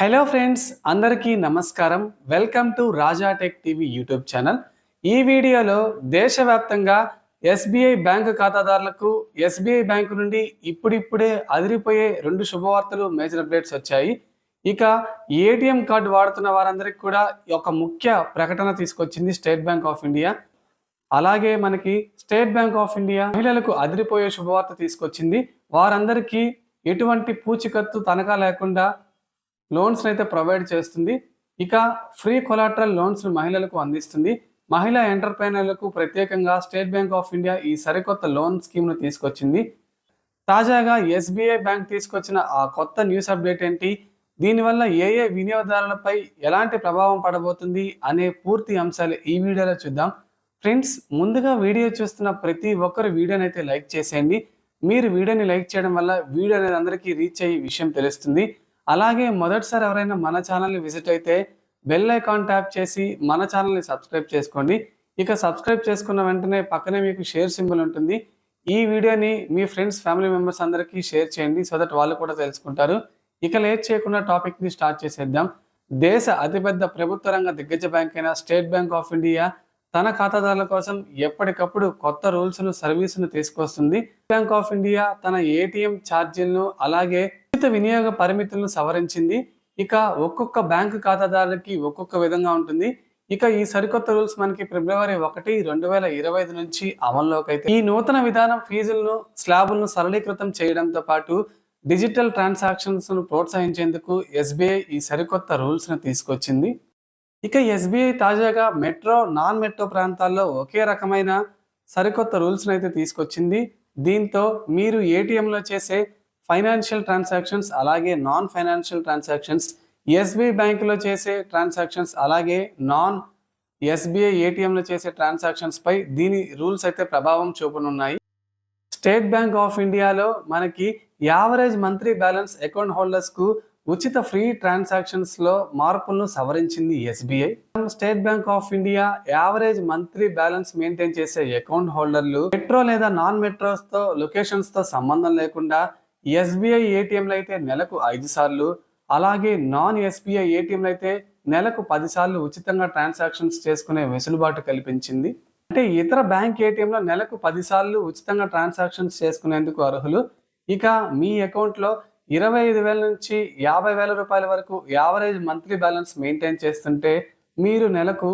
Hello friends, అందరికీ నమస్కారం. Welcome to Raja tech TV YouTube channel. ఈ వీడియోలో దేశవ్యాప్తంగా ఎస్బీఐ బ్యాంకు ఖాతాదారులకు ఎస్బీఐ బ్యాంకు నుండి ఇప్పుడిప్పుడే అదిరిపోయే 2 శుభవార్తలు, మేజర్ అప్డేట్స్ వచ్చాయి. ఇక ఏటీఎం కార్డు వాడుతున్న వారందరికీ కూడా ఒక ముఖ్య ప్రకటన తీసుకొచ్చింది స్టేట్ బ్యాంక్ ఆఫ్ ఇండియా. అలాగే మనకి స్టేట్ బ్యాంక్ ఆఫ్ ఇండియా మహిళలకు అదిరిపోయే శుభవార్త తీసుకొచ్చింది. వారందరికీ ఎటువంటి పూచికత్తు తనఖా లేకుండా లోన్స్ అయితే ప్రొవైడ్ చేస్తుంది. ఇక ఫ్రీ కొలాటరల్ లోన్స్ మహిళలకు అందిస్తుంది. మహిళా ఎంటర్ప్రైనర్లకు ప్రత్యేకంగా స్టేట్ బ్యాంక్ ఆఫ్ ఇండియా ఈ సరికొత్త లోన్ స్కీమ్ను తీసుకొచ్చింది. తాజాగా ఎస్బీఐ బ్యాంక్ తీసుకొచ్చిన ఆ కొత్త న్యూస్ అప్డేట్ ఏంటి, దీనివల్ల ఏ వినియోగదారులపై ఎలాంటి ప్రభావం పడబోతుంది అనే పూర్తి అంశాలు ఈ వీడియోలో చూద్దాం. ఫ్రెండ్స్, ముందుగా వీడియో చూస్తున్న ప్రతి ఒక్కరు వీడియోని అయితే లైక్ చేసేయండి. మీరు వీడియోని లైక్ చేయడం వల్ల వీడియో అనేది అందరికీ రీచ్ అయ్యే విషయం తెలుస్తుంది. అలాగే మొదటిసారి ఎవరైనా మన ఛానల్ని విజిట్ అయితే బెల్ ఐకాన్ ట్యాప్ చేసి మన ఛానల్ని సబ్స్క్రైబ్ చేసుకోండి. ఇక సబ్స్క్రైబ్ చేసుకున్న వెంటనే పక్కనే మీకు షేర్ సింబల్ ఉంటుంది. ఈ వీడియోని మీ ఫ్రెండ్స్, ఫ్యామిలీ మెంబర్స్ అందరికీ షేర్ చేయండి, సో దట్ వాళ్ళు కూడా తెలుసుకుంటారు. ఇక లేట్ చేయకుండా టాపిక్ని స్టార్ట్ చేసేద్దాం. దేశ అతిపెద్ద ప్రభుత్వ రంగ దిగ్గజ బ్యాంక్ అయిన స్టేట్ బ్యాంక్ ఆఫ్ ఇండియా తన ఖాతాదారుల కోసం ఎప్పటికప్పుడు కొత్త రూల్స్ను, సర్వీసును తీసుకొస్తుంది. బ్యాంక్ ఆఫ్ ఇండియా తన ఏటీఎం ఛార్జీలను అలాగే ఉచిత వినియోగ పరిమితులను సవరించింది. ఇక ఒక్కొక్క బ్యాంకు ఖాతాదారులకి ఒక్కొక్క విధంగా ఉంటుంది. ఇక ఈ సరికొత్త రూల్స్ మనకి ఫిబ్రవరి 1, 2025 నుంచి అమల్లోకి అయితే ఈ నూతన విధానం ఫీజులను, స్లాబులను సరళీకృతం చేయడంతో పాటు డిజిటల్ ట్రాన్సాక్షన్స్ ను ప్రోత్సహించేందుకు ఎస్బీఐ ఈ సరికొత్త రూల్స్ ను తీసుకొచ్చింది. ఇక ఎస్బీఐ తాజాగా మెట్రో, నాన్ మెట్రో ప్రాంతాల్లో ఒకే రకమైన సరికొత్త రూల్స్ అయితే తీసుకొచ్చింది. దీంతో మీరు ఏటీఎంలో చేసే ఫైనాన్షియల్ ట్రాన్సాక్షన్స్ అలాగే నాన్ ఫైనాన్షియల్ ట్రాన్సాక్షన్స్, ఎస్బీఐ బ్యాంకులో చేసే ట్రాన్సాక్షన్స్ అలాగే నాన్ ఎస్బీఐ ఏటీఎంలో చేసే ట్రాన్సాక్షన్స్ పై దీని రూల్స్ అయితే ప్రభావం చూపనున్నాయి. స్టేట్ బ్యాంక్ ఆఫ్ ఇండియాలో మనకి average monthly balance account holders కు ఉచిత ఫ్రీ ట్రాన్సాక్షన్స్ లో మార్పులను సవరించింది SBI. State bank of India average monthly balance maintain చేసే అకౌంట్ హోల్డర్లు మెట్రో లేదా నాన్ మెట్రోస్ తో లొకేషన్స్ తో సంబంధం లేకుండా ఎస్బీఐ ఏటీఎంలు అయితే నెలకు 5 సార్లు, అలాగే నాన్ ఎస్బీఐ ఏటీఎంలు అయితే నెలకు 10 సార్లు ఉచితంగా ట్రాన్సాక్షన్స్ చేసుకునే వెసులుబాటు కల్పించింది. అంటే ఇతర బ్యాంక్ ఏటీఎంలో నెలకు 10 సార్లు ఉచితంగా ట్రాన్సాక్షన్స్ చేసుకునేందుకు అర్హులు. ఇక మీ అకౌంట్లో 25,000 నుంచి 50,000 రూపాయల వరకు యావరేజ్ మంత్లీ బ్యాలెన్స్ మెయింటైన్ చేస్తుంటే మీరు నెలకు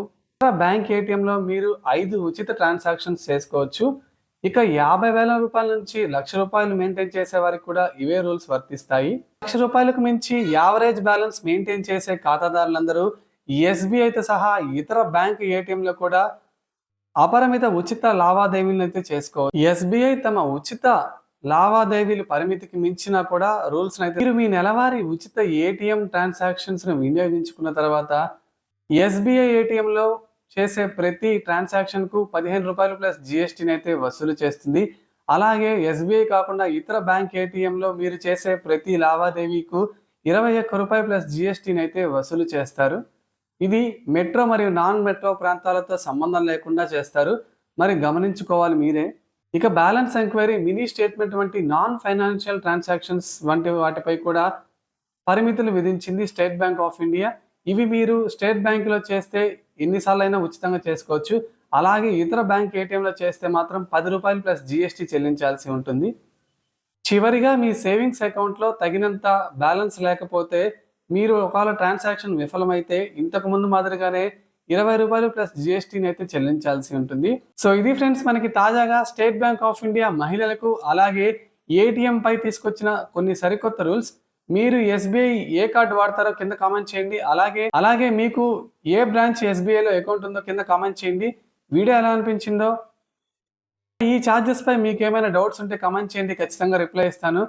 బ్యాంక్ ఏటీఎంలో మీరు 5 ఉచిత ట్రాన్సాక్షన్స్ చేసుకోవచ్చు. ఇక 50,000 రూపాయల నుంచి 1,00,000 రూపాయలు మెయింటైన్ చేసే వారికి కూడా ఇవే రూల్స్ వర్తిస్తాయి. 1,00,000 రూపాయలకు మించి యావరేజ్ బ్యాలెన్స్ మెయింటైన్ చేసే ఖాతాదారులందరూ ఎస్బీఐతో సహా ఇతర బ్యాంక్ ఏటీఎంలో కూడా అపరిమిత ఉచిత లావాదేవీలను అయితే చేసుకోవచ్చు. ఎస్బీఐ తమ ఉచిత లావాదేవీలు పరిమితికి మించినా కూడా రూల్స్ అయితే మీరు మీ నెలవారీ ఉచిత ఏటీఎం ట్రాన్సాక్షన్స్ ను వినియోగించుకున్న తర్వాత ఎస్బీఐ ఏటీఎంలో చేసే ప్రతి ట్రాన్సాక్షన్ కు 15 రూపాయలు ప్లస్ జిఎస్టీని అయితే వసూలు చేస్తుంది. అలాగే ఎస్బీఐ కాకుండా ఇతర బ్యాంక్ ఏటీఎంలో మీరు చేసే ప్రతి లావాదేవీకు 21 రూపాయలు ప్లస్ జిఎస్టీని అయితే వసూలు చేస్తారు. ఇది మెట్రో మరియు నాన్ మెట్రో ప్రాంతాలతో సంబంధం లేకుండా చేస్తారు, మరి గమనించుకోవాలి మీరే. ఇక బ్యాలెన్స్ ఎంక్వైరీ, మినీ స్టేట్మెంట్ వంటి నాన్ ఫైనాన్షియల్ ట్రాన్సాక్షన్స్ వంటి వాటిపై కూడా పరిమితులు విధించింది స్టేట్ బ్యాంక్ ఆఫ్ ఇండియా. ఇవి మీరు స్టేట్ బ్యాంకులో చేస్తే ఎన్నిసార్లు అయినా ఉచితంగా చేసుకోవచ్చు. అలాగే ఇతర బ్యాంక్ ఏటీఎంలో చేస్తే మాత్రం 10 రూపాయలు ప్లస్ జిఎస్టీ చెల్లించాల్సి ఉంటుంది. చివరిగా మీ సేవింగ్స్ అకౌంట్లో తగినంత బ్యాలెన్స్ లేకపోతే మీరు ఒకవేళ ట్రాన్సాక్షన్ విఫలమైతే ఇంతకు ముందు మాదిరిగానే 20 రూపాయలు ప్లస్ జిఎస్టీని అయితే చెల్లించాల్సి ఉంటుంది. సో ఇది ఫ్రెండ్స్, మనకి తాజాగా స్టేట్ బ్యాంక్ ఆఫ్ ఇండియా మహిళలకు అలాగే ఏటీఎం పై తీసుకొచ్చిన కొన్ని సరికొత్త రూల్స్. మీరు ఎస్బీఐ ఏ కార్డు వాడతారో కింద కామెంట్ చేయండి. అలాగే మీకు ఏ బ్రాంచ్ ఎస్బీఐలో అకౌంట్ ఉందో కింద కామెంట్ చేయండి. వీడియో ఎలా అనిపించిందో, ఈ ఛార్జెస్ పై మీకు ఏమైనా డౌట్స్ ఉంటే కామెంట్ చేయండి, ఖచ్చితంగా రిప్లై ఇస్తాను.